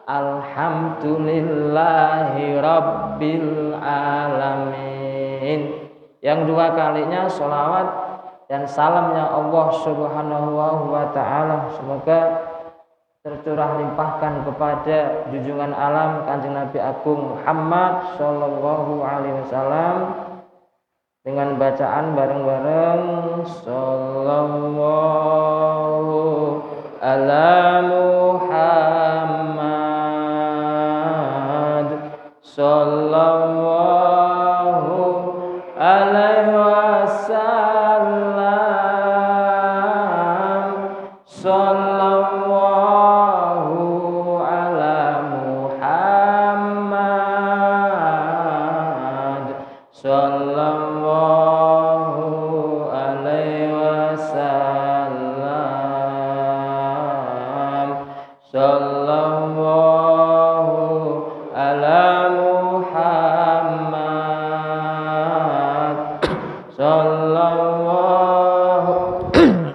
alhamdulillahi rabbil alamin. Yang dua kalinya sholawat dan salamnya Allah Subhanahu wa ta'ala semoga tercurah limpahkan kepada junjungan alam Kanjeng Nabi Agung Muhammad sallallahu alaihi wasallam dengan bacaan bareng-bareng sallallahu ala Muhammad sallallahu alaihi wasallam sallallahu ala Muhammad sallallahu alaihi wasallam sallallahu ala Muhammad sallallahu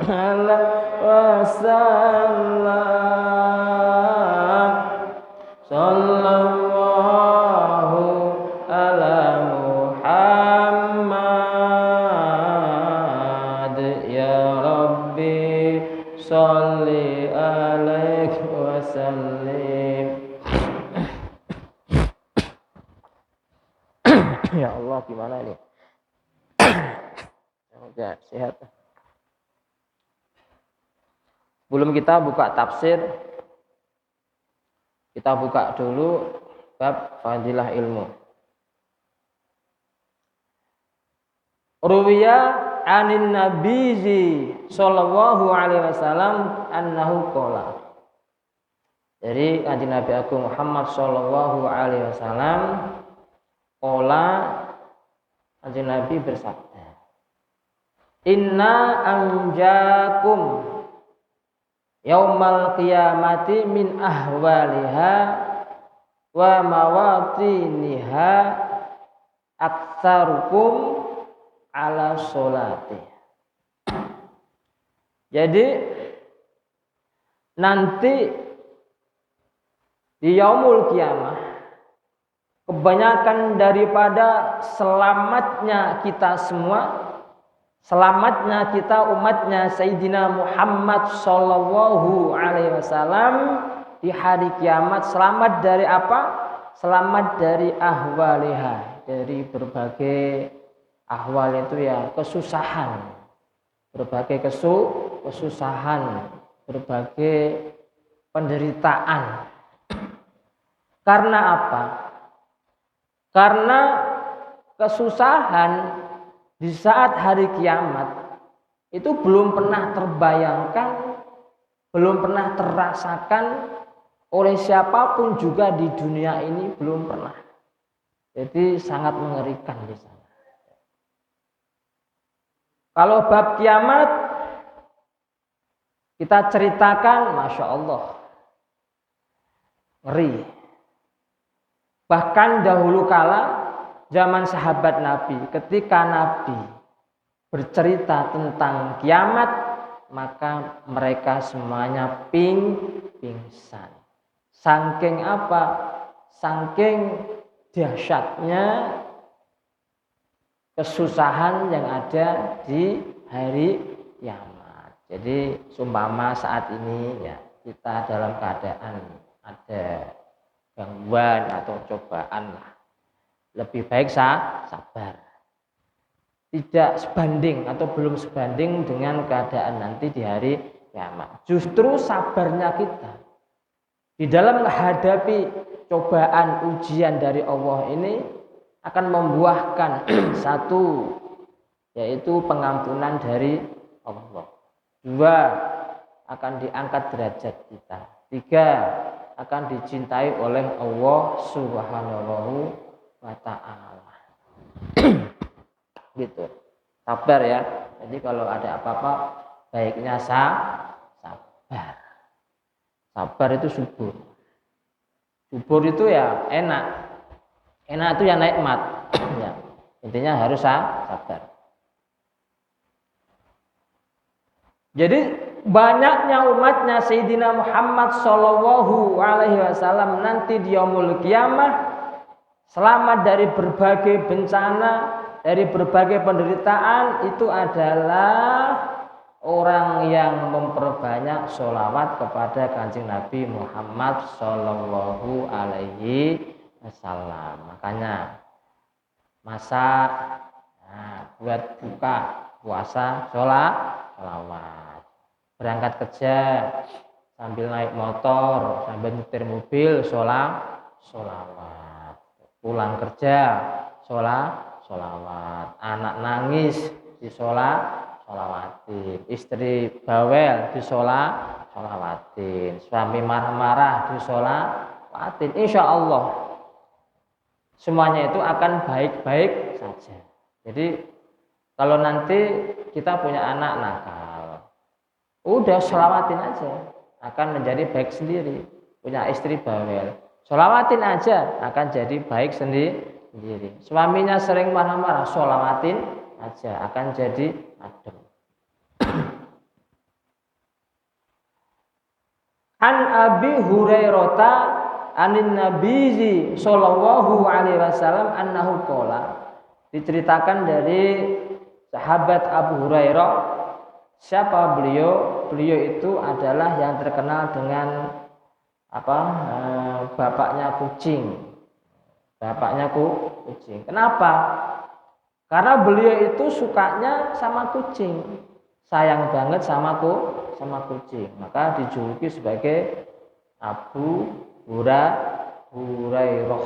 alaihi wasallam sallallahu ala Muhammad ya Rabbi sholli alaihi wasallim. Ya Allah, gimana ini? Semoga sehat. Sebelum kita buka tafsir, kita buka dulu bab fadilah ilmu. Ruwiya anin nabizi sallallahu alaihi wasallam annahu qala. Dari Kanjeng Nabi Agung Muhammad sallallahu alaihi wasallam qala, Kanjeng Nabi bersabda, inna anjakum yaumal qiyamati min ahwaliha wa mawatiniha aktsarukum ala sholati. Jadi nanti di yaumul kiamah kebanyakan daripada selamatnya kita semua, selamatnya kita umatnya Sayyidina Muhammad sallallahu alaihi wasallam di hari kiamat, selamat dari apa? Selamat dari ahwaliha, dari berbagai ahwal itu ya kesusahan, berbagai kesusahan, berbagai penderitaan. Karena apa? Karena kesusahan di saat hari kiamat itu belum pernah terbayangkan, belum pernah terasakan oleh siapapun juga di dunia ini, belum pernah. Jadi sangat mengerikan di sana. Kalau bab kiamat kita ceritakan, masya Allah, ngeri. Bahkan dahulu kala zaman sahabat Nabi, ketika Nabi bercerita tentang kiamat, maka mereka semuanya pingsan. Saking apa? Saking dahsyatnya kesusahan yang ada di hari kiamat. Jadi seumpama saat ini ya kita dalam keadaan ada gangguan atau cobaan lah, lebih baik sabar. Tidak sebanding atau belum sebanding dengan keadaan nanti di hari kiamat. Justru sabarnya kita di dalam menghadapi cobaan ujian dari Allah ini akan membuahkan satu, yaitu pengampunan dari Allah. Dua, akan diangkat derajat kita. Tiga, akan dicintai oleh Allah Subhanahu wa ta'ala. Gitu. Sabar ya. Jadi kalau ada apa-apa baiknya sabar. Sabar itu subur. Subur itu ya enak. Enak itu ya nikmat. Ya. Intinya harus sabar. Jadi banyaknya umatnya Sayyidina Muhammad Shallallahu Alaihi Wasallam nanti di yaumul kiamah selamat dari berbagai bencana, dari berbagai penderitaan, itu adalah orang yang memperbanyak sholawat kepada Kanjeng Nabi Muhammad Shallallahu Alaihi Wasallam. Makanya masak, buat buka puasa, sholawat. Berangkat kerja sambil naik motor, sambil nyetir mobil, sholawat. Pulang kerja, sholawat. Anak nangis, sholawatin. Istri bawel, sholawatin. Suami marah-marah, sholawatin. Insya Allah semuanya itu akan baik-baik saja. Jadi kalau nanti kita punya anak nakal, udah sholawatin aja, akan menjadi baik sendiri. Punya istri bawel, sholawatin aja, akan jadi baik sendiri. Suaminya sering marah-marah, sholawatin aja, akan jadi adem. An Abi Hurairah anin Nabi sallallahu alaihi wasallam annahu qala, diceritakan dari sahabat Abu Hurairah. Siapa beliau? Beliau itu adalah yang terkenal dengan bapaknya kucing. Bapaknya kucing. Kenapa? Karena beliau itu sukanya sama kucing, sayang banget sama kucing. Maka dijuluki sebagai Abu Hurairah.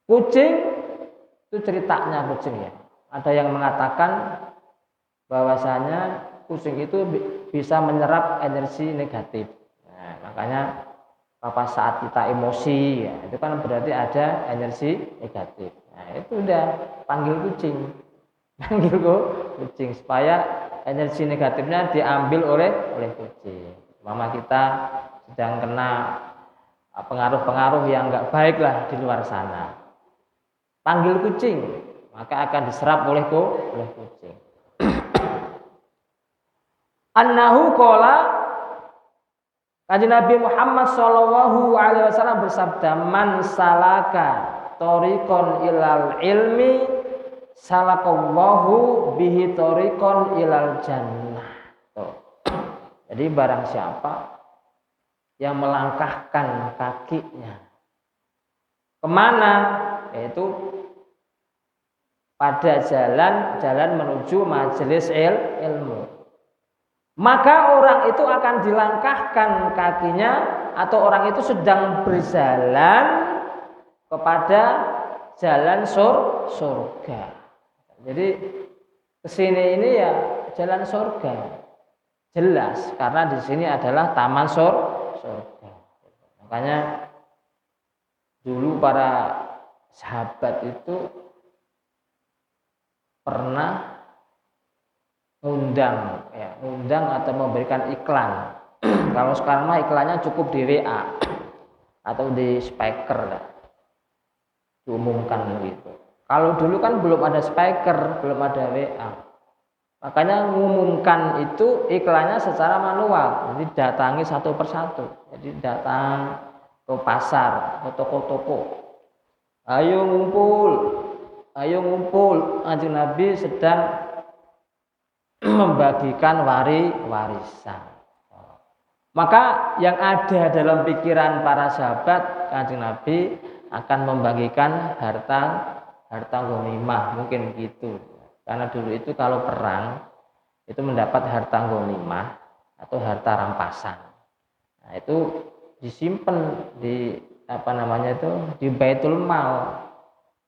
Kucing itu ceritanya kucing ya. Ada yang mengatakan bahwasanya kucing itu bisa menyerap energi negatif. Nah, makanya saat kita emosi, ya, itu kan berarti ada energi negatif. Nah, itu udah panggil kucing supaya energi negatifnya diambil oleh kucing. Mama kita sedang kena pengaruh-pengaruh yang enggak baik lah di luar sana. Panggil kucing, maka akan diserap oleh kucing. Annahu qala, Kanjeng Nabi Muhammad sallallahu alaihi wasallam bersabda, man salaka thoriqon ilal ilmi salakallahu bihi thoriqon ilal jannah. Jadi barang siapa yang melangkahkan kakinya kemana, yaitu pada jalan menuju majelis ilmu, maka orang itu akan dilangkahkan kakinya, atau orang itu sedang berjalan kepada jalan surga. Jadi kesini ini ya jalan surga. Jelas, karena di sini adalah taman surga. Makanya dulu para sahabat itu pernah undang atau memberikan iklan. Kalau sekarang mah iklannya cukup di WA atau di speaker lah, diumumkan gitu. Kalau dulu kan belum ada speaker, belum ada WA. Makanya mengumumkan itu iklannya secara manual. Jadi datangi satu persatu. Jadi datang ke pasar, ke toko-toko. Ayo ngumpul. Kanjeng Nabi sedang membagikan warisan. Maka yang ada dalam pikiran para sahabat, Kanjeng Nabi akan membagikan harta ghanimah, mungkin begitu. Karena dulu itu kalau perang itu mendapat harta ghanimah atau harta rampasan. Nah, itu disimpan di di Baitul Mal.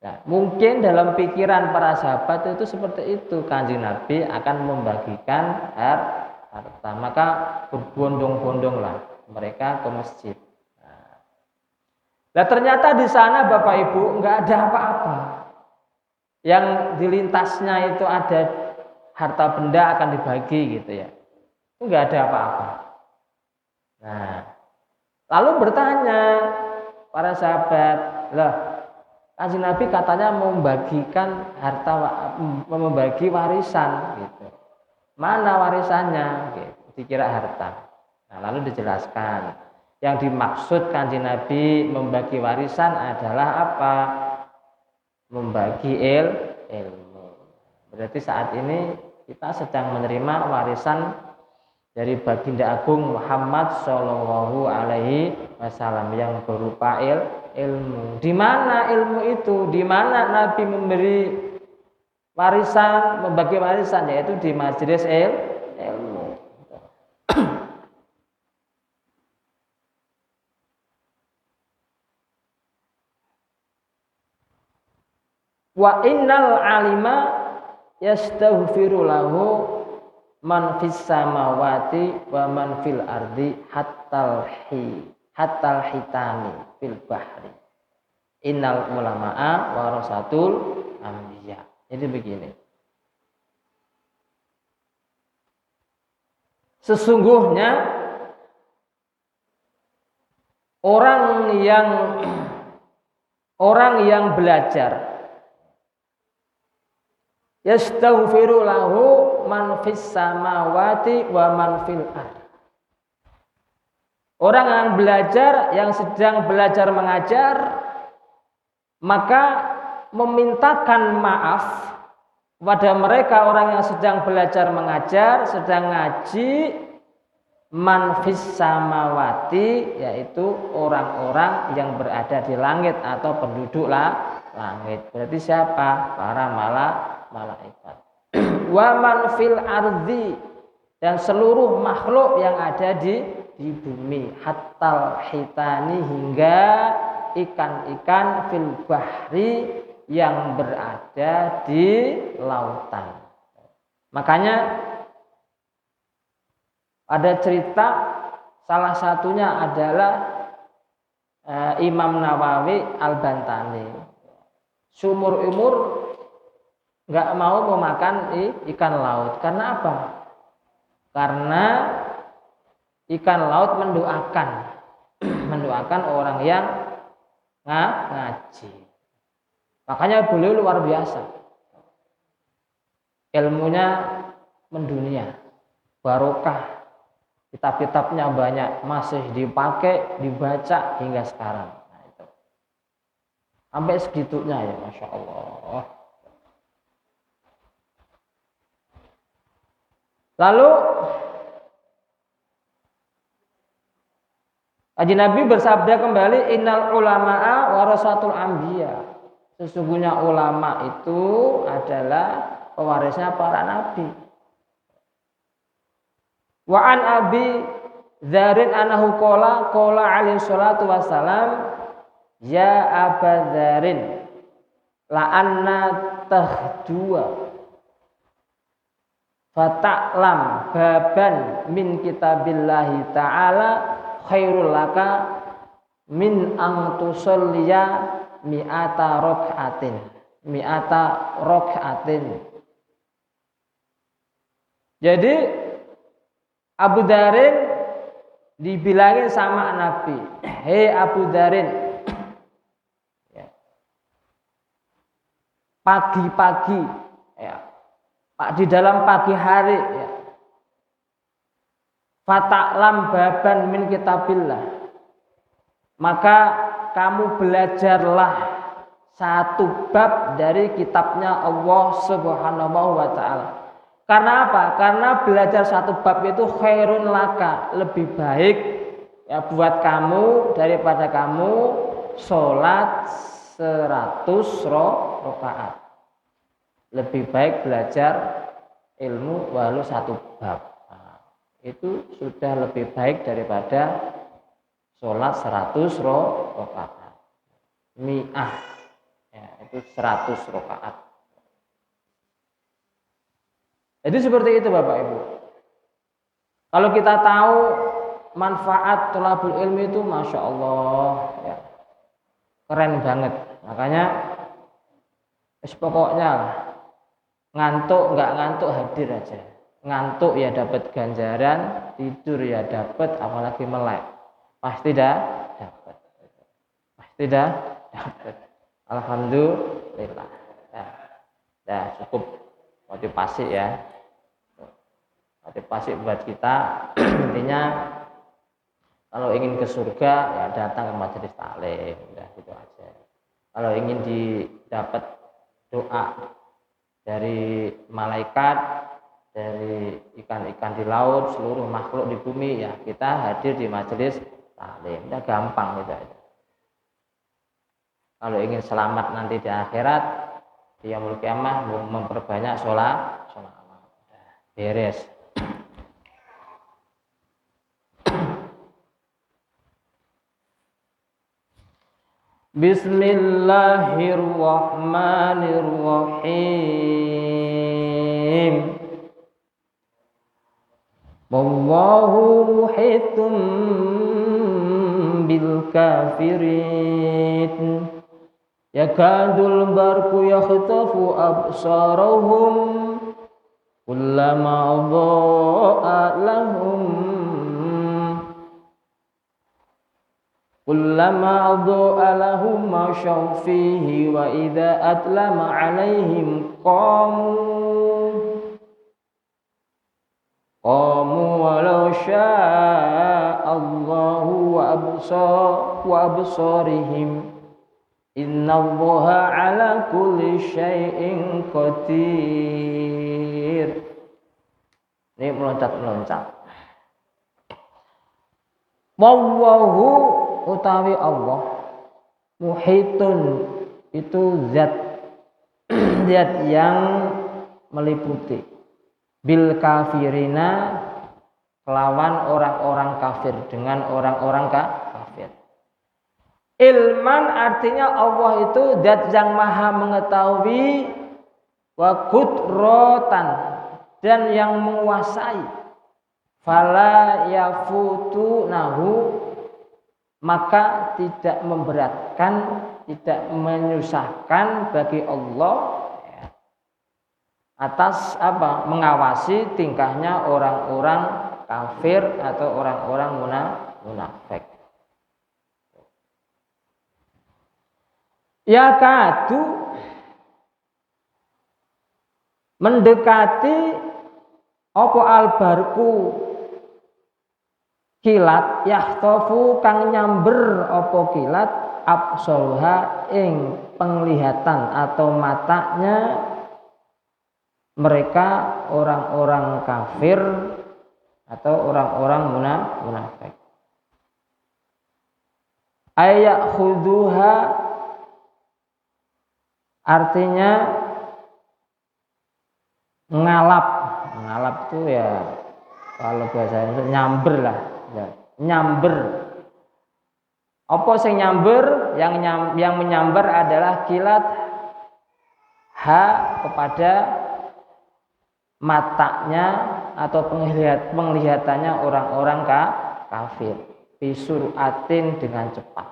Nah, mungkin dalam pikiran para sahabat itu seperti itu, Kanjeng Nabi akan membagikan harta, maka berbondong-bondonglah mereka ke masjid. Nah, ternyata di sana Bapak Ibu nggak ada apa-apa. Yang dilintasnya itu ada harta benda akan dibagi gitu ya. Itu nggak ada apa-apa. Nah, lalu bertanya para sahabat, lah Kanjeng Nabi katanya membagi warisan gitu. mana warisannya? Dikira harta. Nah, lalu dijelaskan yang dimaksud Kanjeng Nabi membagi warisan adalah apa? Membagi ilmu. Berarti saat ini kita sedang menerima warisan dari Baginda Agung Muhammad Shallallahu Alaihi Wasallam yang berupa ilmu. Di mana ilmu itu? Di mana Nabi memberi warisan, membagi warisan, yaitu di majelis ilmu. Wa innal alima yastaghfiru lahu man fis samawati wa man fil ardi hattal hitani fil bahri. Innal ulama'a warasatul anbiya. Jadi begini. Sesungguhnya orang yang belajar yastaghfiru lahu man fis samawati wa man fil ard. Orang yang belajar, yang sedang belajar mengajar, maka memintakan maaf kepada mereka orang yang sedang belajar mengajar, sedang ngaji, man fis samawati, yaitu orang-orang yang berada di langit atau penduduk langit. Berarti siapa? Para malaikat. Wa man fil ardi, dan seluruh makhluk yang ada di bumi, hattal hitani, hingga ikan-ikan fil bahri, yang berada di lautan. Makanya ada cerita, salah satunya adalah Imam Nawawi Al-Bantani seumur umur nggak mau memakan ikan laut. Karena apa? Karena ikan laut mendoakan orang yang ngaji. Makanya beliau luar biasa, ilmunya mendunia, barokah, kitab-kitabnya banyak, masih dipakai, dibaca hingga sekarang. Nah, itu sampai segitunya ya, Masya Allah. Lalu Haji Nabi bersabda kembali, innal ulama'a warasatul anbiya. Sesungguhnya ulama itu adalah pewarisnya para nabi. Wa an Abi Dzarin anahu qala alaihi salatu wassalam, ya Aba Dzarin la anna tahdua fata'lam baban min kitabillahi ta'ala khairul laka min ang tusalliya mi'ata rok'atin. Jadi Abu Dzarin dibilangin sama Nabi, hei Abu Dzarin, pagi-pagi, ya, di dalam pagi hari, ya, fata'lam baban min kitabillah, maka kamu belajarlah satu bab dari kitabnya Allah Subhanahu wa ta'ala. Karena apa? Karena belajar satu bab itu khairun laka, lebih baik ya buat kamu daripada kamu sholat 100 rakaat. Lebih baik belajar ilmu walau satu bab. Nah, itu sudah lebih baik daripada sholat 100 rakaat. Mi'ah, ya, itu 100 rakaat. Jadi seperti itu Bapak Ibu. Kalau kita tahu manfaat thalabul ilmi itu, Masya Allah, ya, keren banget. Makanya pokoknya ngantuk nggak ngantuk hadir aja. Ngantuk ya dapat ganjaran, tidur ya dapat, apalagi melek pasti dah dapat. Pasti dah dapat. Alhamdulillah. Nah, cukup motivasi ya. motivasi buat kita. Intinya kalau ingin ke surga ya datang ke majelis taklim, udah gitu aja. Kalau ingin didapat doa dari malaikat, dari ikan-ikan di laut, seluruh makhluk di bumi, ya kita hadir di majelis taklim. Udah gampang gitu aja. Kalau ingin selamat nanti di akhirat, di yaumul kiamah memperbanyak sholat, beres. Bismillahirrahmanirrahim. Wallahu muhitun bil kafirin. Yakadul barku yakhtafu absarahum kullama adha'a lahum masyaw fihi wa idza atlama alaihim qamu walau syaa Allahu wa absarihim innallaha ala kulli syai'in qadir. Ini meloncat-meloncat. Wallahu utawi Allah muhitun itu zat yang meliputi bil kafirina kelawan orang-orang kafir, dengan orang-orang kafir. Ilman artinya Allah itu zat yang maha mengetahui, wa qudratan dan yang menguasai, fala yafutu nahu maka tidak memberatkan, tidak menyusahkan bagi Allah atas mengawasi tingkahnya orang-orang kafir atau orang-orang munafik. Ya kadu mendekati apa albarku kilat yahtofu kang nyamber apa kilat absolha ing penglihatan atau matanya mereka orang-orang kafir atau orang-orang munafik. Ayak khuduha artinya ngalap itu ya kalau bahasa Indonesia nyamber lah. Ya, nyamber. Apa sing nyamber? Yang menyamber adalah kilat kepada matanya atau penglihatannya orang-orang kafir. Bisuratin dengan cepat.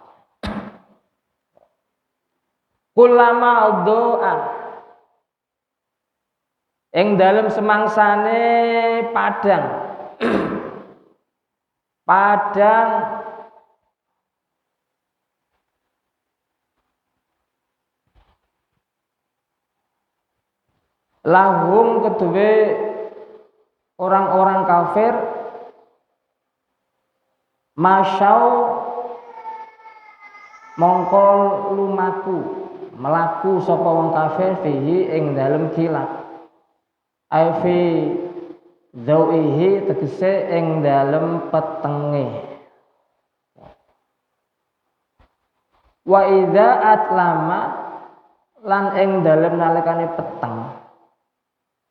Kulama doa. Ing dalem semangsane padang lahum kedue orang-orang kafir masyau mongko melaku sapa wong kafir fihi ing dalem kilat aifi zauihi tegese ing dalem petenge. Wa idza atlama lan ing dalem nalikane peteng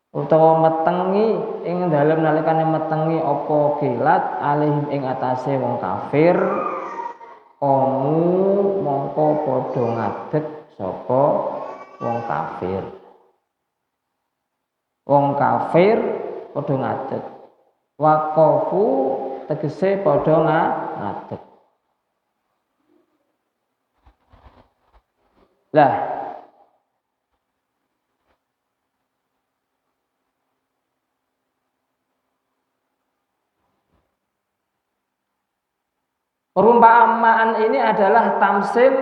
utawa metengi ing dalem nalikane metengi apa kilat alihim ing atase wong kafir kamu mongko padha ngadeg sapa wong kafir. Wong kafir padha ngadeg. Waqafu tegese padha ngadeg. Lah perumpamaan ini adalah tamsil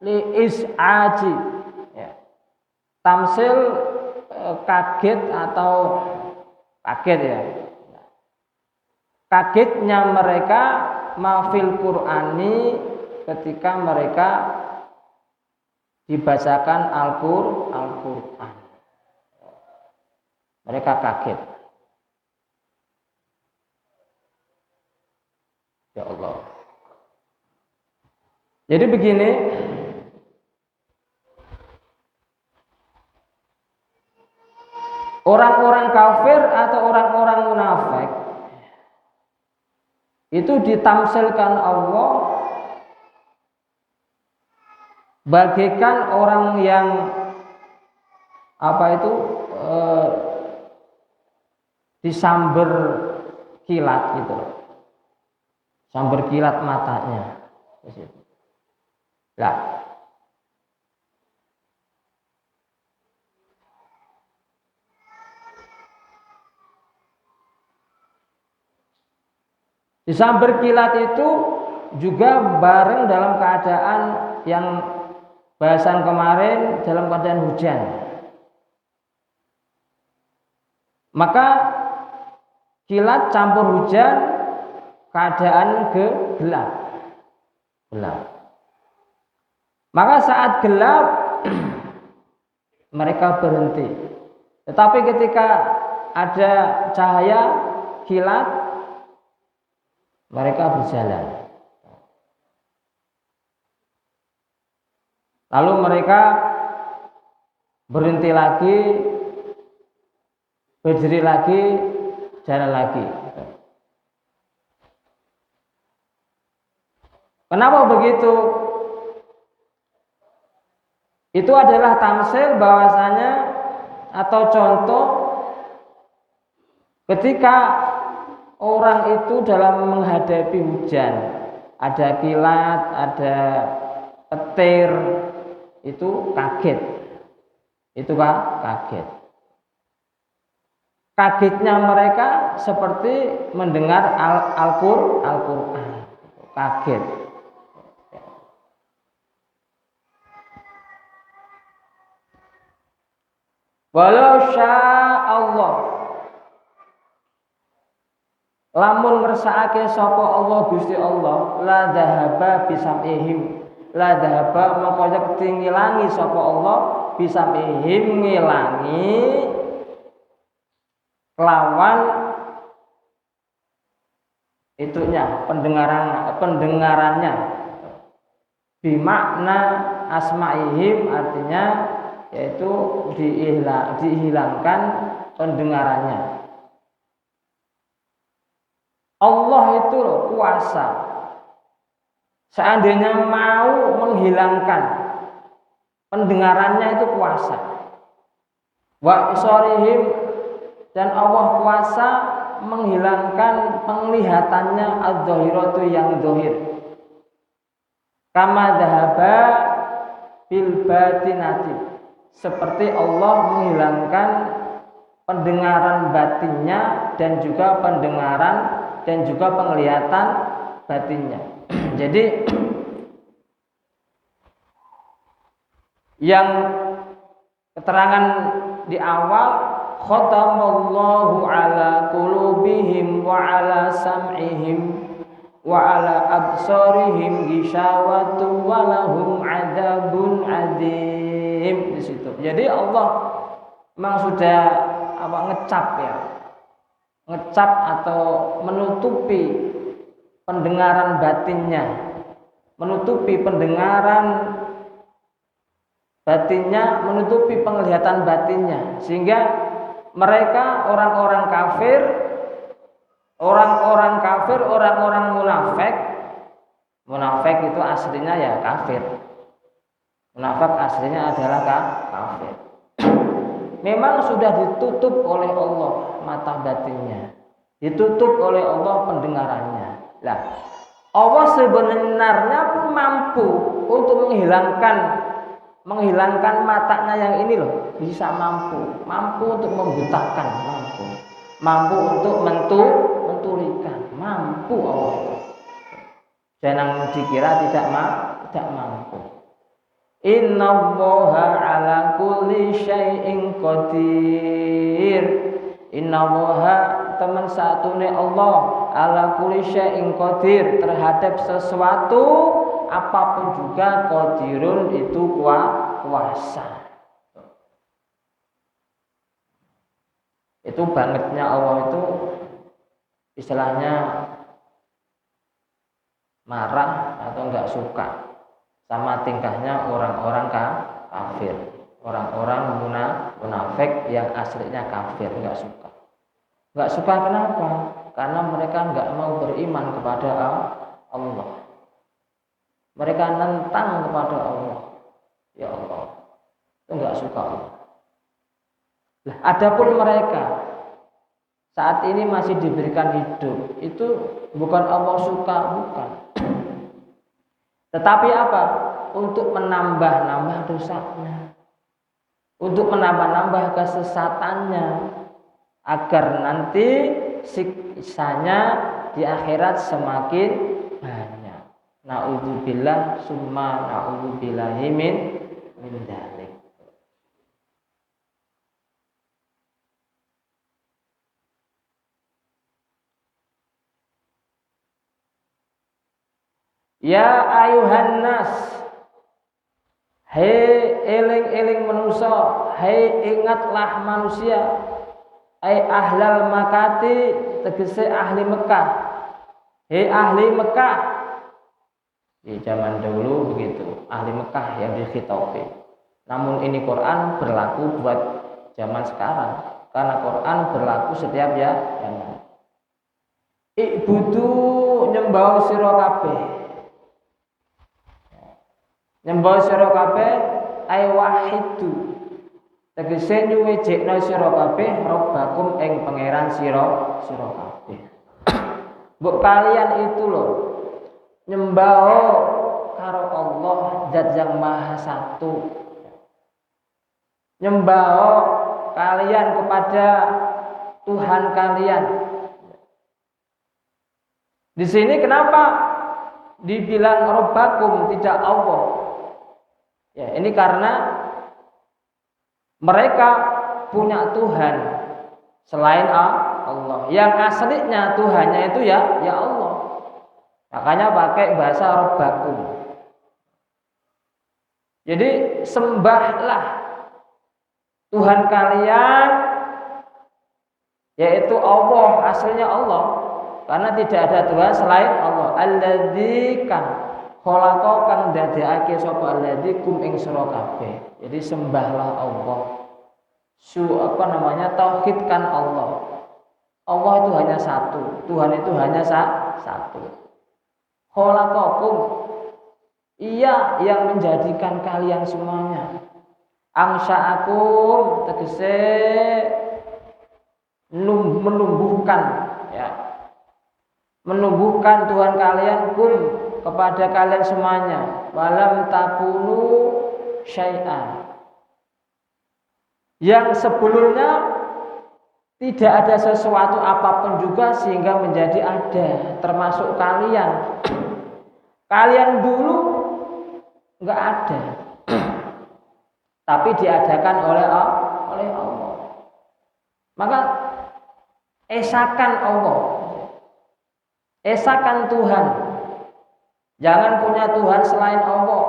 li is'aji ya. Tamsil kaget atau kaget ya. Kagetnya mereka mafil Qur'ani ketika mereka dibacakan Al-Qur'an. Mereka kaget. Ya Allah. Jadi begini, orang-orang kafir atau orang-orang munafik itu ditamsilkan Allah bagaikan orang yang disamber kilat gitu, samber kilat matanya. Lah, disamber kilat itu juga bareng dalam keadaan yang bahasan kemarin dalam keadaan hujan. Maka kilat campur hujan, keadaan gelap. Maka saat gelap mereka berhenti. Tetapi ketika ada cahaya kilat mereka berjalan. Lalu mereka berhenti lagi, berdiri lagi, jalan lagi. Kenapa begitu? Itu adalah tamsil bahwasanya atau contoh ketika orang itu dalam menghadapi hujan, ada kilat, ada petir, itu kaget. Itu kaget. Kagetnya mereka seperti mendengar Al-Qur'an. Kaget. Walau Allah, lamun ngersakake sapa Allah Gusti Allah, la dhahaba bisamihim, la dhahaba maka yakti ngilangi sapa Allah bisamihim, ngilangi lawan itunya pendengarannya, bimakna asma'ihim artinya yaitu dihilangkan pendengarannya. Allah itu kuasa. Seandainya mau menghilangkan pendengarannya itu kuasa. Wa isarihim, dan Allah kuasa menghilangkan penglihatannya adz-dzahiratu yang zahir. Kama dhahaba bil batinati, seperti Allah menghilangkan pendengaran batinnya dan juga pendengaran dan juga penglihatan batinnya. Jadi yang keterangan di awal, khatamallahu ala qulubihim wa ala sam'ihim wa ala absarihim ghishawatu wa lahum adzabun adzim. Di situ. Jadi Allah memang sudah ngecap ya. Ngecap atau menutupi pendengaran batinnya. Menutupi pendengaran batinnya, menutupi penglihatan batinnya, sehingga mereka orang-orang kafir, orang-orang munafik itu aslinya ya kafir. Munafik aslinya adalah kafir. Memang sudah ditutup oleh Allah mata batinnya, ditutup oleh Allah pendengarannya. Lah, Allah sebenarnya pun mampu untuk menghilangkan matanya yang ini loh, bisa mampu untuk membutakan, mampu untuk mentulikan, mampu Allah itu. Jangan dikira tidak mampu. Innallaha ala kulli syai'in qadir. Innallaha teman satune Allah ala kulli syai'in qadir terhadap sesuatu apapun juga qadirun itu kuasa. Itu bangetnya Allah itu istilahnya marah atau enggak suka sama tingkahnya orang-orang kafir, orang-orang munafik yang aslinya kafir, enggak suka. Enggak suka kenapa? Karena mereka enggak mau beriman kepada Allah. Mereka nentang kepada Allah. Ya Allah, itu enggak suka Allah. Nah, adapun mereka saat ini masih diberikan hidup, itu bukan Allah suka, bukan. Tetapi apa? Untuk menambah-nambah dosanya, untuk menambah-nambah kesesatannya, agar nanti siksanya di akhirat semakin banyak. Na'udzubillah summa na'udzubillahi min dzalik. Ya ayuhan nas, hei eling-eling manusia, hei ingatlah manusia, ai ahlal makati tegese ahli Mekah, hei ahli Mekah. Di zaman dahulu begitu, ahli Mekah yang dikhitabi. Namun ini Quran berlaku buat zaman sekarang, karena Quran berlaku setiap zaman. Ibudu nyembah sira kabeh. Nyembah sira kabeh ai wahidu tegese nyuwejekna sira kabeh robbakum ing pangeran sira kabeh. Mbok kalian itu loh nyembah karo Allah Zat yang Maha Satu. Nyembah kalian kepada Tuhan kalian. Di sini kenapa dibilang robbakum tidak Allah? Ya, ini karena mereka punya Tuhan selain Allah. Yang aslinya Tuhannya itu ya Allah. Makanya pakai bahasa robbakum. Jadi sembahlah Tuhan kalian, yaitu Allah, aslinya Allah. Karena tidak ada Tuhan selain Allah. Alladzi kan khalaqa kang dadekake sapa alladzi kum ing sira kabeh. Jadi sembahlah Allah. Tauhidkan Allah. Allah itu hanya satu, Tuhan itu hanya satu. Khalaqakum, Ia yang menjadikan kalian semuanya. Angsha'akum tegese menumbuhkan, ya. Menumbuhkan Tuhan kalian kum kepada kalian semuanya. Walam takunu syai'an. Yang sebelumnya tidak ada sesuatu apapun juga sehingga menjadi ada, termasuk kalian. Kalian dulu enggak ada, tapi diadakan oleh Allah. Maka esakan Allah, esakan Tuhan. Jangan punya Tuhan selain Allah.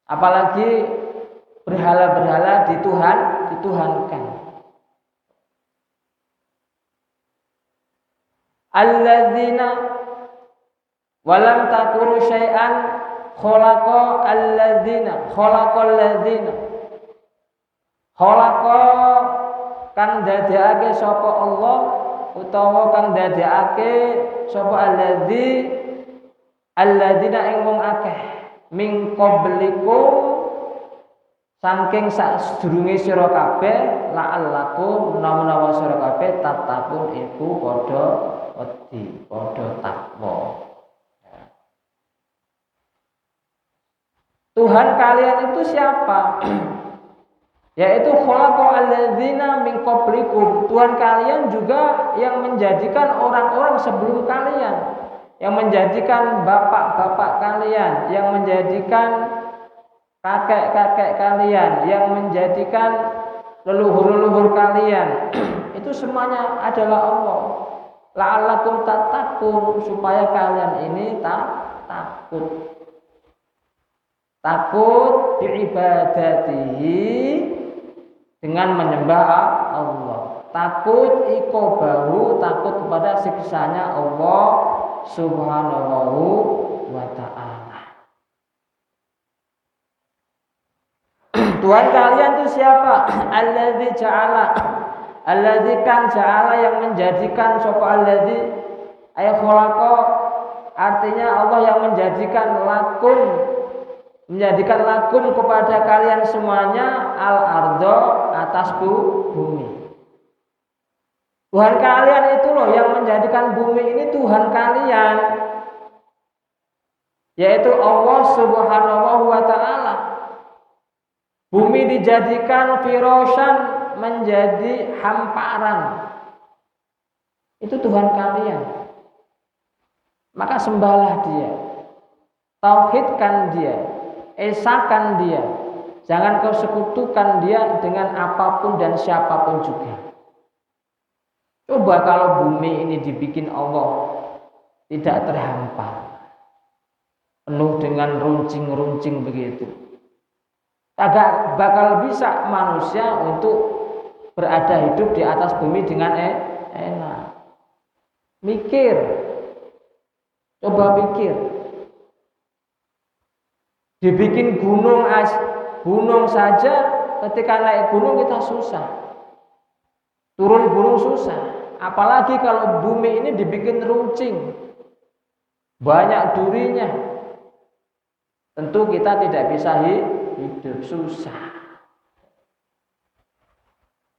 Apalagi berhala-berhala dituhankan. Alladzina walam takunu syai'an khalaqa alladzina khalaqal ladzina. Khalaqa kang dadekake sapa Allah utawa kang dadekake sapa alladzina ing wong akeh min qablikum saking sadurunge sira kabeh la'allakum menawa sira kabeh tatakun iku padha wedi, padha takwa. Tuhan kalian itu siapa? Yaitu khalaqal ladzina min qablikum. Tuhan kalian juga yang menjadikan orang-orang sebelum kalian, yang menjadikan bapak-bapak kalian, yang menjadikan kakek-kakek kalian, yang menjadikan leluhur-leluhur kalian, itu semuanya adalah Allah. La'allakum tattaqun, supaya kalian ini takut. Takut biibadatihi, dengan menyembah Allah. Takut iqabahu, takut kepada siksanya Allah Subhanahu wa ta'ala. Tuhan kalian itu siapa? Alladzi ja'ala, alladzi kan ja'ala, yang menjadikan, sapa alladzi ay khalaqa, artinya Allah yang menjadikan lakum, menjadikan lakum kepada kalian semuanya al-ardo, atas bumi. Tuhan kalian itu loh yang menjadikan bumi ini Tuhan kalian, yaitu Allah Subhanahu wa ta'ala. Bumi dijadikan firasyan, menjadi hamparan. Itu Tuhan kalian. Maka sembahlah Dia, tauhidkan Dia, esakan Dia. Jangan kau sekutukan Dia dengan apapun dan siapapun juga. Coba kalau bumi ini dibikin Allah tidak terhampar, penuh dengan runcing-runcing begitu, kagak bakal bisa manusia untuk berada hidup di atas bumi dengan enak. Mikir, coba pikir. Dibikin gunung saja, ketika naik gunung kita susah, turun gunung susah. Apalagi kalau bumi ini dibikin runcing, banyak durinya, tentu kita tidak bisa hidup, susah.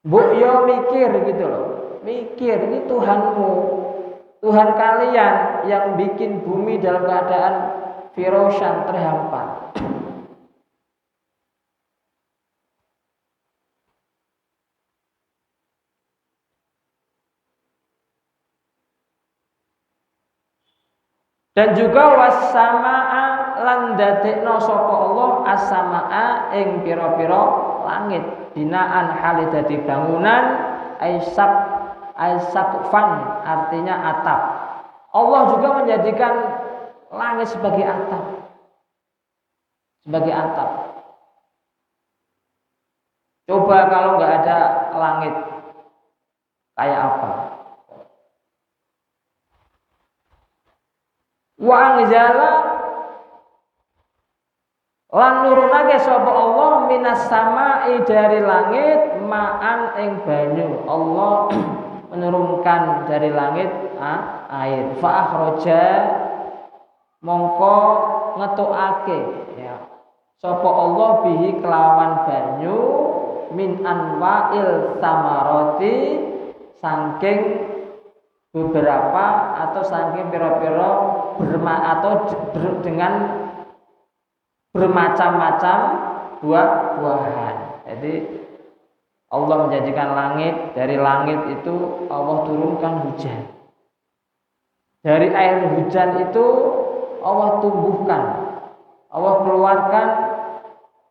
Bu yo mikir gitu loh, mikir, ini Tuhanmu, Tuhan kalian yang bikin bumi dalam keadaan firasyan, terhampar. Dan juga wassamaa, lan dadekno sapa Allah as-samaa ing pira-pira langit, binaan hale dadi bangunan, aisaqfan artinya atap. Allah juga menjadikan langit sebagai atap. Sebagai atap. Coba kalau nggak ada langit, kayak apa? Wa anzala, lan nurunake sapa Allah minas samai, dari langit, ma'an ing banyu. Allah menurunkan dari langit air. Fa akhraja, mongko ngetokake ya sapa Allah bihi kelawan banyu, min anwa'il samaroti, saking beberapa atau saking pira-pira dengan bermacam-macam buah-buahan. Jadi Allah menjadikan langit, dari langit itu Allah turunkan hujan. Dari air hujan itu Allah tumbuhkan, Allah keluarkan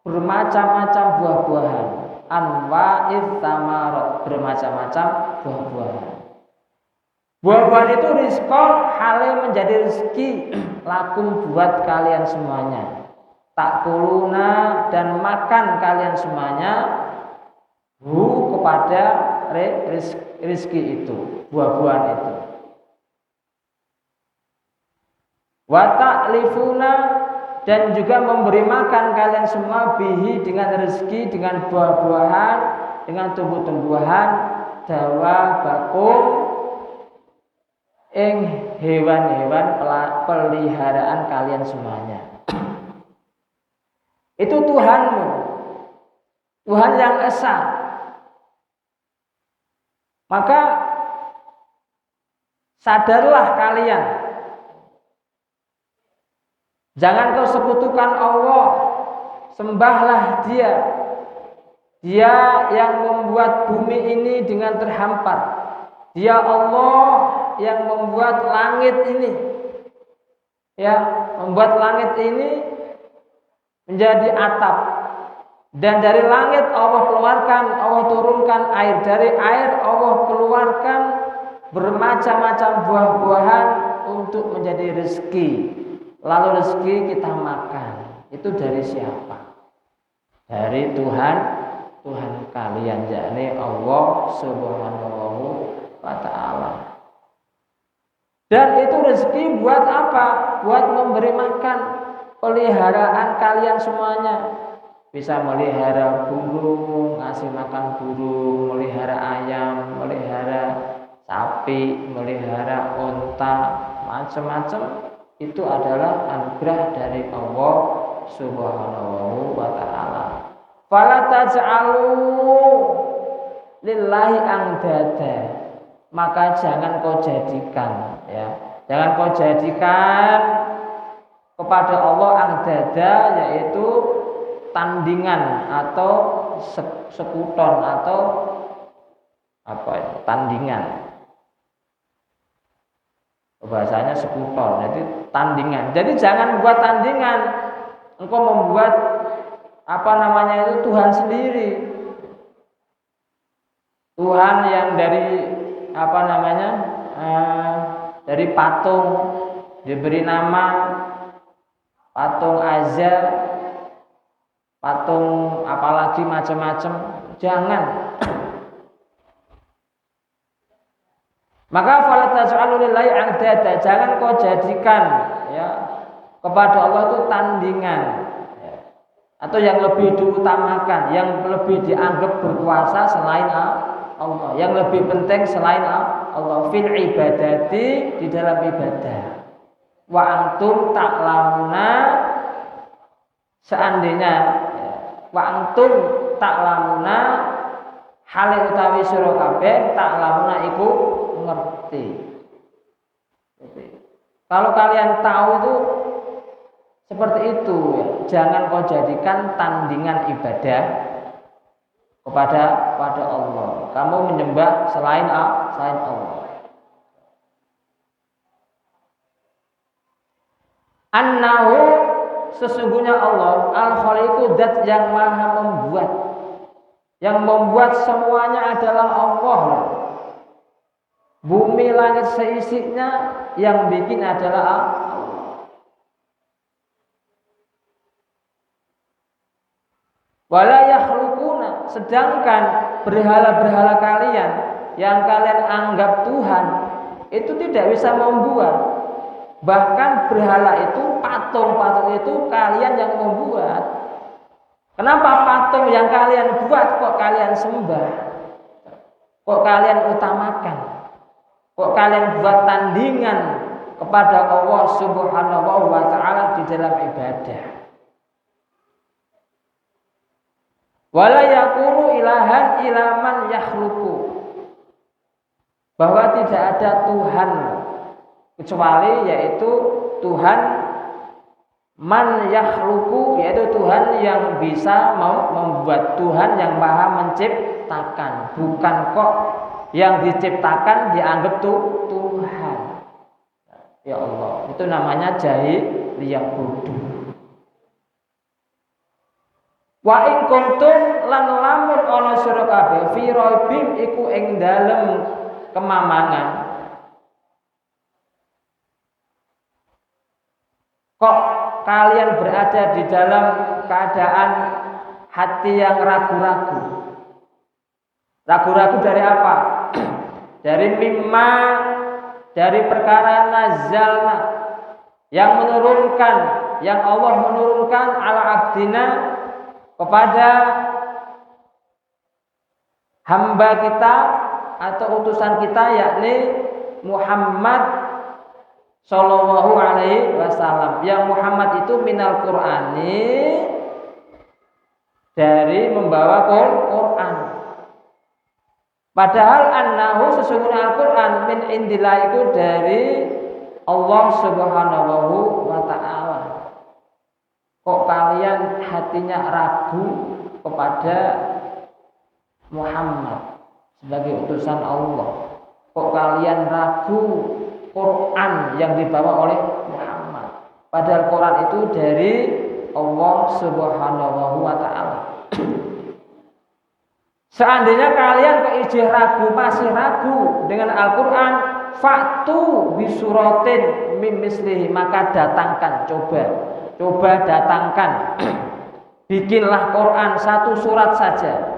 bermacam-macam buah-buahan. Anwa'is samarot, bermacam-macam buah-buahan. Buah-buahan itu rizqon, hale menjadi rezeki, lakum buat kalian semuanya. Takuluna, dan makan kalian semuanya, kepada rezeki itu, buah-buahan itu. Wa ta'lifuna, dan juga memberi makan kalian semua bihi, dengan rezeki, dengan buah-buahan, dengan tumbuh-tumbuhan, dawa bakum, ing hewan-hewan peliharaan kalian semuanya. Itu Tuhanmu, Tuhan yang esa. Maka sadarlah kalian, jangan kau sekutukan Allah, sembahlah Dia. Dia yang membuat bumi ini dengan terhampar. Dia Allah yang membuat langit ini, ya, membuat langit ini menjadi atap. Dan dari langit Allah keluarkan, Allah turunkan air. Dari air Allah keluarkan bermacam-macam buah-buahan untuk menjadi rezeki. Lalu rezeki kita makan. Itu dari siapa? Dari Tuhan kalian, yakni Allah Subhanahu wa ta'ala. Dan itu rezeki buat apa? Buat memberi makan peliharaan kalian semuanya. Bisa melihara burung, ngasih makan burung, melihara ayam, melihara sapi, melihara unta, macam-macam. Itu adalah anugerah dari Allah Subhanahu wa ta'ala. Fala taj'alu lillahi andada. Maka jangan kau jadikan, ya. Jangan kau jadikan kepada Allah andada, yaitu tandingan atau sekuton atau apa ya, tandingan. Bahasanya sekuton, jadi tandingan. Jadi jangan buat tandingan. Engkau membuat itu Tuhan sendiri. Tuhan yang dari dari patung, diberi nama patung Azza, patung apalagi macam-macam. Jangan. Maka fala taj'alu lillahi andada, jangan kau jadikan ya kepada Allah itu tandingan ya, atau yang lebih diutamakan, yang lebih dianggap berkuasa selain Allah, yang lebih penting selain Allah fil ibadati, di dalam ibadah. Wa antum ta'lamuna, seandainya ya, wa antum ta'lamuna hal utawi sira kabeh ta'lamuna iku ngerti. Kalau kalian tahu itu seperti itu ya, jangan kau jadikan tandingan ibadah kepada Allah. Kamu menyembah selain Allah. Annahu, sesungguhnya Allah al-khaliqu, zat yang maha membuat. Yang membuat semuanya adalah Allah. Bumi langit seisinya yang bikin adalah Allah. Wala yakhluquna, sedangkan berhala-berhala kalian yang kalian anggap Tuhan itu tidak bisa membuat. Bahkan berhala itu, patung-patung itu kalian yang membuat. Kenapa patung yang kalian buat kok kalian sembah? Kok kalian utamakan? Kok kalian buat tandingan kepada Allah Subhanahu wa ta'ala di dalam ibadah? Wala yakunu ilahan ilaman yakhluqu, bahwa tidak ada Tuhan kecuali yaitu Tuhan man yakhluqu, yaitu Tuhan yang bisa membuat, Tuhan yang maha menciptakan. Bukan kok yang diciptakan dianggap Tuhan. Ya Allah, itu namanya jahiliyah bodoh. Wa in kuntum lan lamun ana sira kabeh fi raibim iku ing dalem kemamangan. Kok kalian berada di dalam keadaan hati yang ragu-ragu? Ragu-ragu dari apa? Dari mimma, dari perkara nazalna, yang menurunkan, yang Allah menurunkan ala abdina, kepada hamba kita atau utusan kita, yakni Muhammad Sallallahu Alaihi Wasallam. Yang Muhammad itu minal Qur'ani, dari membawa Quran. Padahal annahu, sesungguhnya Al-Quran min indillah, itu dari Allah Subhanahu wa ta'ala. Kok kalian hatinya ragu kepada Muhammad sebagai utusan Allah? Kok kalian ragu Quran yang dibawa oleh Muhammad? Padahal Quran itu dari Allah Subhanahu wa ta'ala. Seandainya kalian keijih ragu, masih ragu dengan Al-Quran, faktu bisuratin min mislihi, maka datangkan, coba datangkan, bikinlah Quran satu surat saja,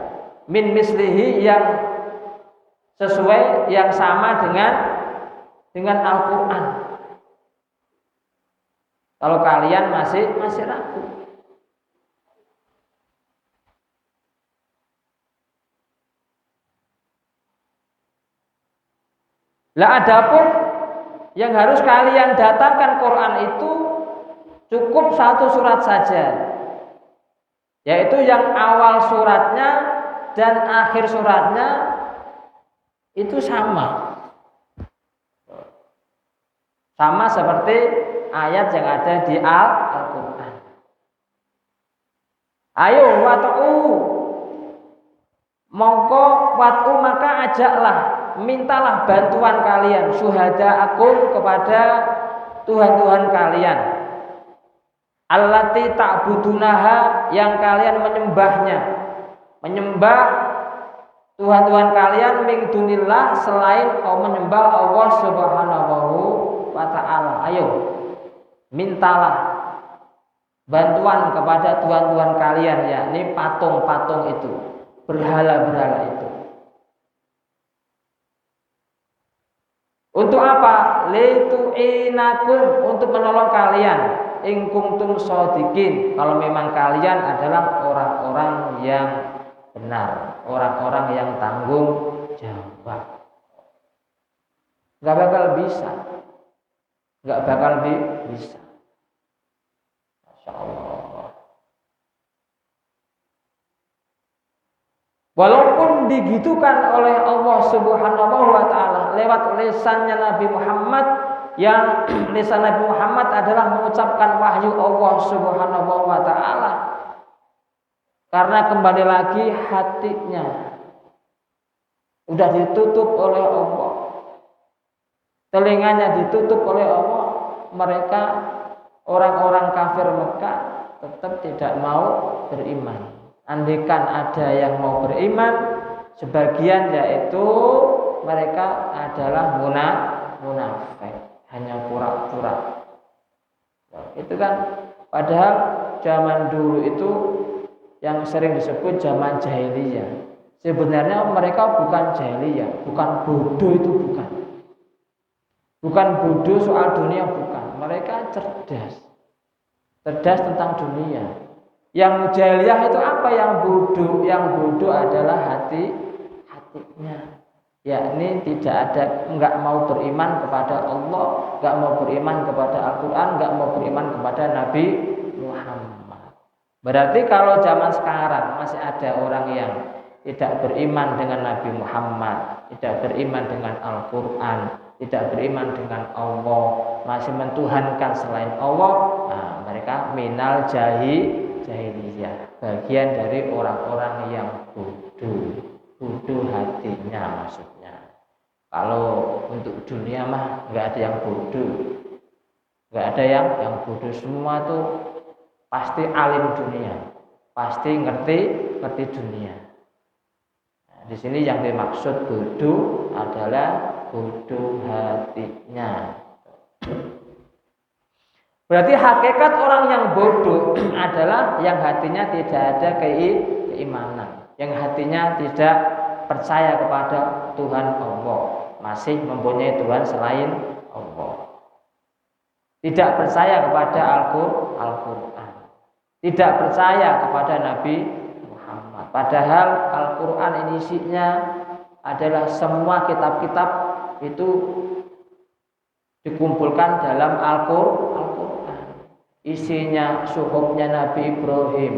min mislihi yang sesuai, yang sama dengan Al-Quran. Kalau kalian masih ragu. Lah adapun yang harus kalian datangkan Quran itu cukup satu surat saja, yaitu yang awal suratnya dan akhir suratnya itu sama seperti ayat yang ada di Al-Quran. Ayo wat'u, mongko wat'u, maka ajaklah, mintalah bantuan kalian, syuhada akum, kepada Tuhan-Tuhan kalian, allati ta'budunaha, yang kalian menyembah Tuhan-Tuhan kalian, min dunillah, selain menyembah Allah Subhanahu wa ta'ala. Ayo mintalah bantuan kepada Tuhan-Tuhan kalian, yakni patung-patung itu, berhala-berhala itu. Untuk apa? Litu'inakum, untuk menolong kalian, in kuntum shodiqin, kalau memang kalian adalah orang-orang yang benar, orang-orang yang tanggung jawab. Gak bakal bisa. Masya Allah. Walaupun digitukan oleh Allah Subhanahu wa ta'ala lewat lisannya Nabi Muhammad, yang lisan Nabi Muhammad adalah mengucapkan wahyu Allah Subhanahu wa ta'ala, karena kembali lagi hatinya udah ditutup oleh Allah, telinganya ditutup oleh Allah. Mereka orang-orang kafir Mekah tetap tidak mau beriman. Andaikan ada yang mau beriman, sebagian yaitu mereka adalah munafik, hanya pura-pura. Itu kan padahal zaman dulu itu yang sering disebut zaman jahiliyah. Sebenarnya mereka bukan jahiliyah, bukan bodoh, itu bukan bodoh soal dunia, bukan. Mereka cerdas tentang dunia. Yang jahiliyah itu apa? Yang bodoh adalah hatinya, yakni enggak mau beriman kepada Allah, enggak mau beriman kepada Al-Quran, enggak mau beriman kepada Nabi Muhammad. Berarti kalau zaman sekarang masih ada orang yang tidak beriman dengan Nabi Muhammad, tidak beriman dengan Al-Quran, tidak beriman dengan Allah, masih mentuhankan selain Allah, nah mereka minal jahiliyah, bagian dari orang-orang yang bodoh hatinya maksudnya. Kalau untuk dunia mah nggak ada yang bodoh, nggak ada yang bodoh, semua tuh pasti alim dunia, pasti ngerti dunia. Nah, di sini yang dimaksud bodoh adalah bodoh hatinya. Berarti hakikat orang yang bodoh adalah yang hatinya tidak ada keimanan, yang hatinya tidak percaya kepada Tuhan Allah, masih mempunyai Tuhan selain Allah. Tidak percaya kepada Al-Quran, tidak percaya kepada Nabi Muhammad. Padahal Al-Quran ini isinya adalah semua kitab-kitab itu dikumpulkan dalam Al-Quran. Isinya suhufnya Nabi Ibrahim,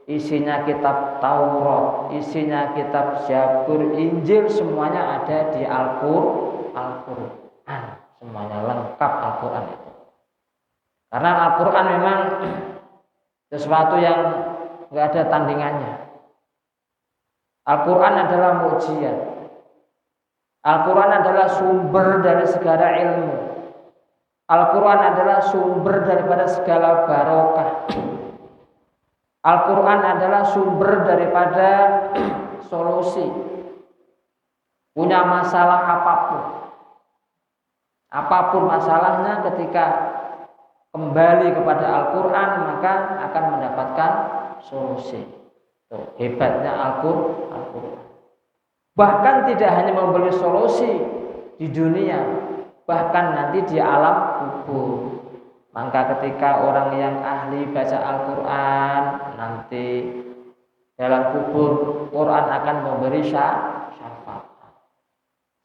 isinya kitab Taurat, isinya kitab Zabur, Injil, semuanya ada di Al-Quran. Semuanya lengkap Al-Quran itu. Karena Al-Quran memang sesuatu yang nggak ada tandingannya. Al-Quran adalah mukjizat. Al-Quran adalah sumber dari segala ilmu. Al-Quran adalah sumber daripada segala barokah. Al-Quran adalah sumber daripada solusi. Punya masalah apapun masalahnya, ketika kembali kepada Al-Quran maka akan mendapatkan solusi. Tuh, hebatnya Al-Quran. Bahkan tidak hanya memberi solusi di dunia, bahkan nanti di alam kubur. Maka ketika orang yang ahli baca Al-Quran, nanti dalam kubur Quran akan memberi syafaat.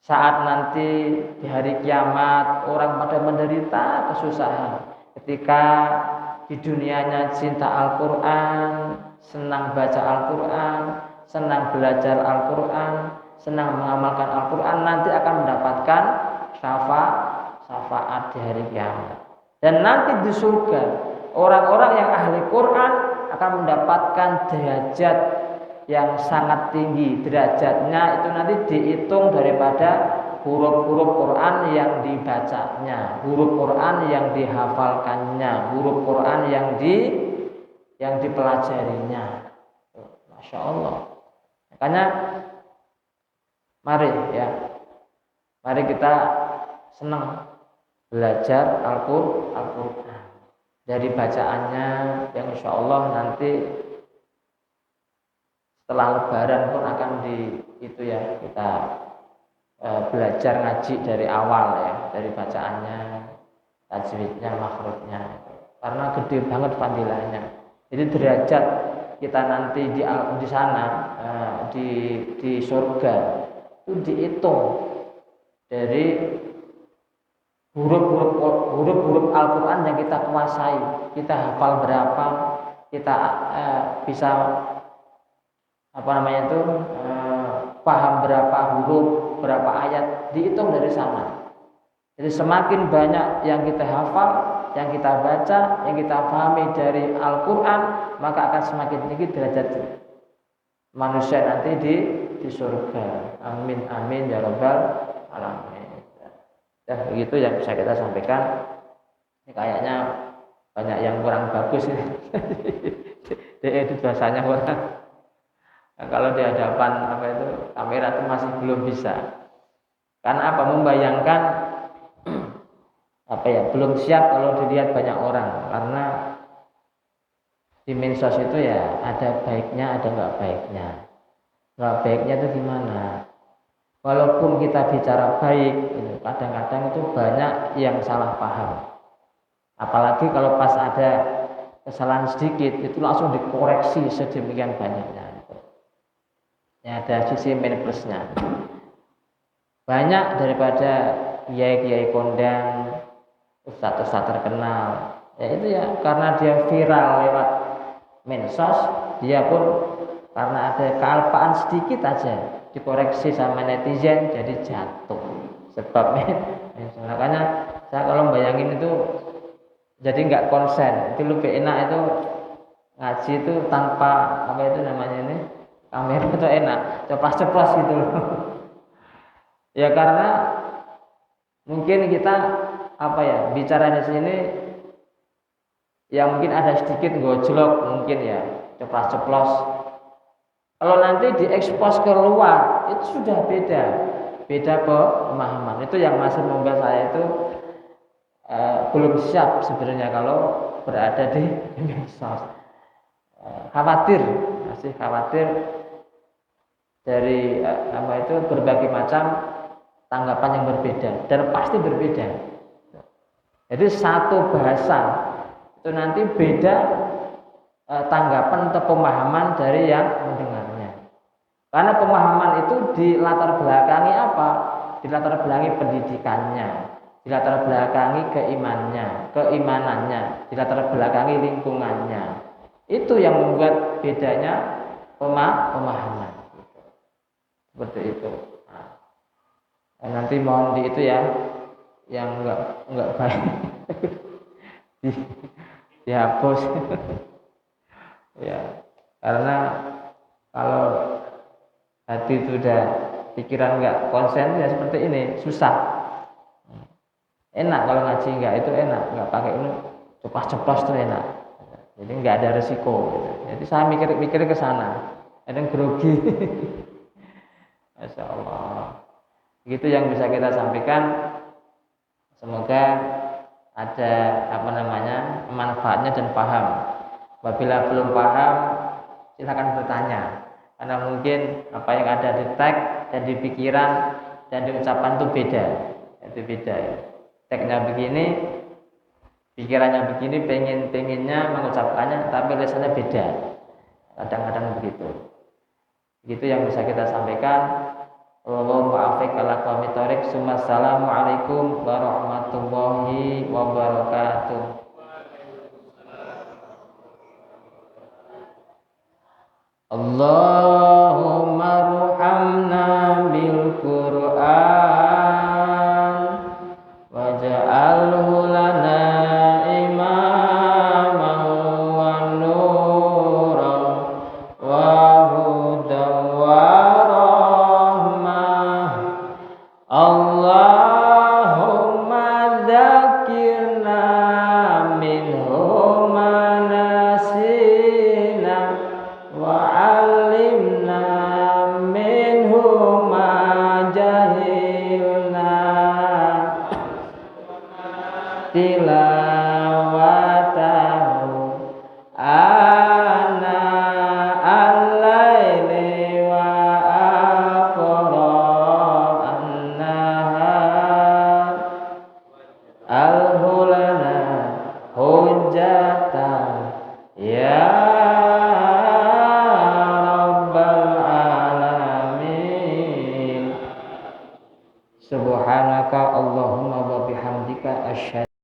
Saat nanti di hari kiamat orang pada menderita kesusahan, ketika di dunianya cinta Al-Quran, senang baca Al-Quran, senang belajar Al-Quran, senang mengamalkan Al-Quran, nanti akan mendapatkan syafaat di hari kiamat. Dan nanti di surga orang-orang yang ahli Quran akan mendapatkan derajat yang sangat tinggi. Derajatnya itu nanti dihitung daripada huruf-huruf Quran yang dibacanya, huruf Quran yang dihafalkannya, huruf Quran yang dipelajarinya. Masya Allah. Makanya mari kita senang belajar Al-Quran. Dari bacaannya yang insya Allah nanti setelah Lebaran pun akan kita belajar ngaji dari awal ya, dari bacaannya, tajwidnya, makhrajnya, karena gede banget fadilahnya. Jadi derajat kita nanti di sana di surga itu dihitung dari huruf-huruf Al-Quran yang kita kuasai, kita hafal berapa, kita bisa paham berapa huruf, berapa ayat, dihitung dari sana. Jadi semakin banyak yang kita hafal, yang kita baca, yang kita pahami dari Al-Quran, maka akan semakin tinggi derajat manusia nanti di surga. Amin amin ya rabbal alamin. Ya, begitu yang bisa kita sampaikan. Ini kayaknya banyak yang kurang bagus ini. Itu bahasanya kurang. Nah, kalau di hadapan kamera itu masih belum bisa. Karena membayangkan belum siap kalau dilihat banyak orang. Karena di medsos itu ya ada baiknya, ada nggak baiknya. Nggak baiknya itu gimana? Walaupun kita bicara baik, kadang-kadang itu banyak yang salah paham. Apalagi kalau pas ada kesalahan sedikit, itu langsung dikoreksi sedemikian banyaknya. Ya, ada sisi minusnya. Banyak daripada kiai-kiai kondang, ustadz-ustadz terkenal, ya itu ya karena dia viral lewat medsos, dia pun karena ada kealpaan sedikit aja dikoreksi sama netizen jadi jatuh. Sebabnya makanya saya kalau bayangin itu jadi nggak konsen. Itu lebih enak itu ngaji itu tanpa kamera itu enak, ceplos gitu loh. Ya karena mungkin kita bicara di sini yang mungkin ada sedikit gojlok mungkin ya, ceplos. Kalau nanti diekspos keluar itu sudah beda pemahaman. Itu yang masih membuat saya itu belum siap sebenarnya kalau berada di medsos. Masih khawatir dari berbagai macam tanggapan yang berbeda dan pasti berbeda. Jadi satu bahasa itu nanti beda tanggapan atau pemahaman dari yang mendengarnya. Karena pemahaman itu dilatar belakangi apa? Dilatar belakangi pendidikannya, dilatar belakangi keimanannya, dilatar belakangi lingkungannya. Itu yang membuat bedanya pemahaman. Seperti itu. Nah, nanti mohon itu ya, yang enggak baik dihapus. Ya, karena kalau hati itu udah pikiran nggak konsen ya seperti ini susah. Enak kalau ngaji nggak nggak pakai ini ceplos tuh enak. Jadi nggak ada resiko. Gitu. Jadi saya mikir ke sana, ada grogi. Masya Allah. Begitu yang bisa kita sampaikan. Semoga ada manfaatnya dan paham. Apabila belum paham, silakan bertanya. Karena mungkin apa yang ada di teks dan di pikiran dan di ucapan itu beda. Itu beda. Teksnya begini, pikirannya begini, pengennya mengucapkannya, tapi lisannya beda. Kadang-kadang begitu. Itu yang bisa kita sampaikan. Wallahu muwaffiq ala aqwamit thoriq. Assalamualaikum warahmatullahi wabarakatuh. Allahumma arhamna bil Qur'an waj'alhu lana imaman wa nuran wa hudan wa rahmah. Allahumma dzakirna minhu ma nasina wa 'allimna minhu ma jahilna tilawatahu ana al-laili wa aqra'an al-hulana hujjatan ya rabbal alamin. Subhanaka Allahumma wa bihamdika asyhadu